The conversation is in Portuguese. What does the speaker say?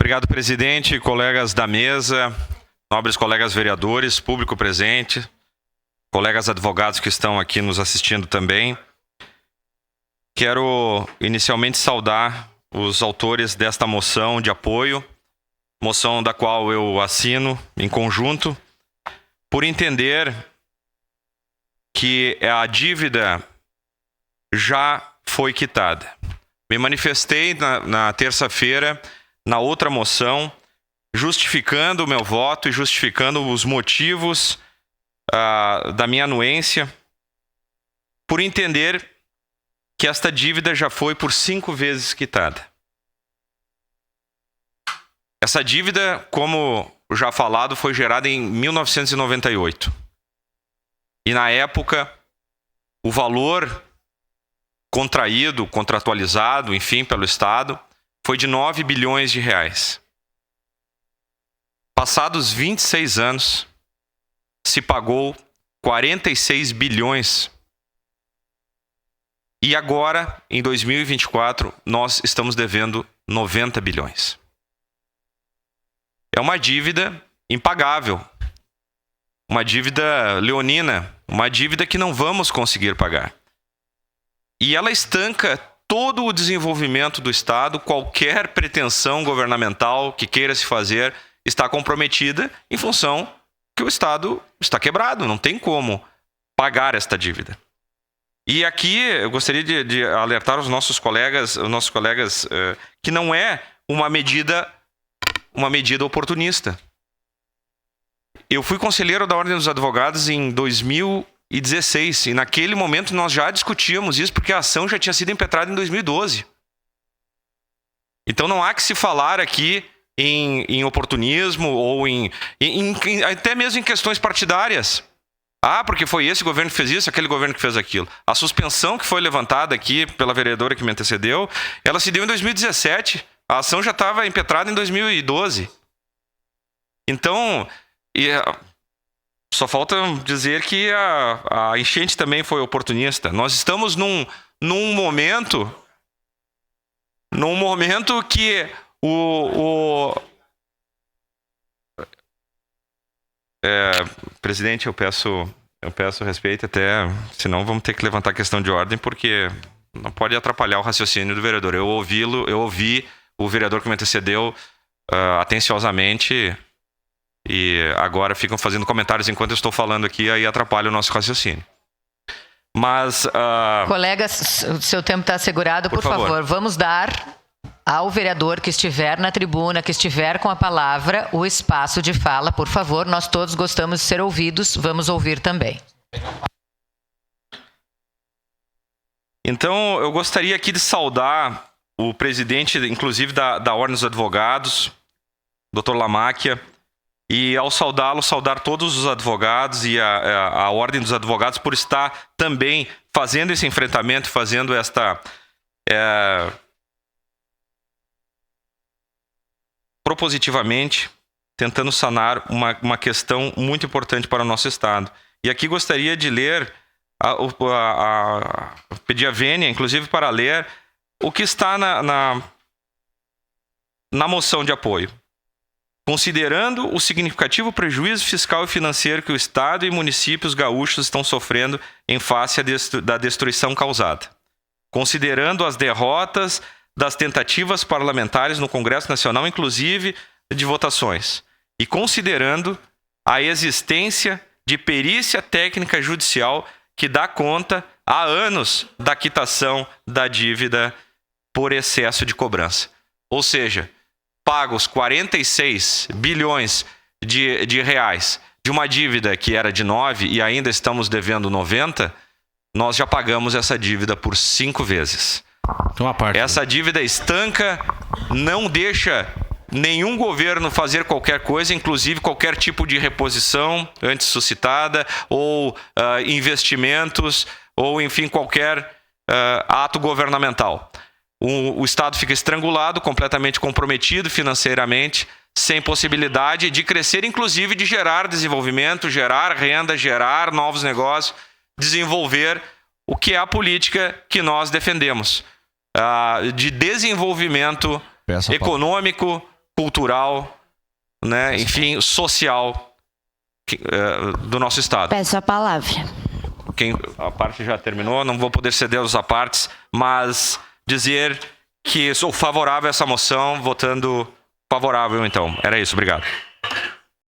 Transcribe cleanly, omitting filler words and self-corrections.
obrigado, presidente, colegas da mesa, nobres colegas vereadores, público presente, colegas advogados que estão aqui nos assistindo também. Quero inicialmente saudar os autores desta moção de apoio, moção da qual eu assino em conjunto, por entender que a dívida já foi quitada. Me manifestei na terça-feira, na outra moção, justificando o meu voto e justificando os motivos da minha anuência, por entender que esta dívida já foi por 5 vezes quitada. Essa dívida, como já falado, foi gerada em 1998. E na época, o valor contraído, contratualizado, enfim, pelo Estado, foi de 9 bilhões de reais. Passados 26 anos, se pagou 46 bilhões. E agora, em 2024, nós estamos devendo 90 bilhões. É uma dívida impagável. Uma dívida leonina. Uma dívida que não vamos conseguir pagar. E ela estanca todo o desenvolvimento do Estado. Qualquer pretensão governamental que queira se fazer está comprometida em função que o Estado está quebrado. Não tem como pagar esta dívida. E aqui eu gostaria de alertar os nossos colegas que não é uma medida oportunista. Eu fui conselheiro da Ordem dos Advogados em 2016 e naquele momento nós já discutíamos isso porque a ação já tinha sido impetrada em 2012. Então não há que se falar aqui em oportunismo ou até mesmo em questões partidárias. Ah, porque foi esse governo que fez isso, aquele governo que fez aquilo. A suspensão que foi levantada aqui pela vereadora que me antecedeu, ela se deu em 2017. A ação já estava impetrada em 2012. Então, só falta dizer que a enchente também foi oportunista. Nós estamos num momento que presidente, eu peço respeito, até senão vamos ter que levantar a questão de ordem, porque não pode atrapalhar o raciocínio do vereador. Eu ouvi o vereador que me antecedeu atenciosamente e agora ficam fazendo comentários enquanto eu estou falando aqui, aí atrapalha o nosso raciocínio. Mas... Colegas, o seu tempo está assegurado, por favor, vamos dar ao vereador que estiver na tribuna, que estiver com a palavra, o espaço de fala, por favor. Nós todos gostamos de ser ouvidos, vamos ouvir também. Então, eu gostaria aqui de saudar o presidente, inclusive, da Ordem dos Advogados, Dr. Lamáquia, e ao saudá-lo, saudar todos os advogados e a Ordem dos Advogados por estar também fazendo esse enfrentamento, fazendo esta... propositivamente, tentando sanar uma questão muito importante para o nosso Estado. E aqui gostaria de ler, pedir a Vênia, inclusive, para ler o que está na moção de apoio. Considerando o significativo prejuízo fiscal e financeiro que o Estado e municípios gaúchos estão sofrendo em face da destruição causada. Considerando as derrotas das tentativas parlamentares no Congresso Nacional, inclusive de votações, e considerando a existência de perícia técnica judicial que dá conta há anos da quitação da dívida por excesso de cobrança. Ou seja, pagos 46 bilhões de reais de uma dívida que era de 9 e ainda estamos devendo 90, nós já pagamos essa dívida por 5 vezes. Essa dívida estanca, não deixa nenhum governo fazer qualquer coisa, inclusive qualquer tipo de reposição antes suscitada, ou investimentos, ou enfim, qualquer ato governamental. O Estado fica estrangulado, completamente comprometido financeiramente, sem possibilidade de crescer, inclusive de gerar desenvolvimento, gerar renda, gerar novos negócios, desenvolver o que é a política que nós defendemos. De desenvolvimento econômico, cultural, né, enfim, social do nosso Estado. Peço a palavra. A parte já terminou, não vou poder ceder aos apartes, mas dizer que sou favorável a essa moção, votando favorável, então. Era isso, obrigado.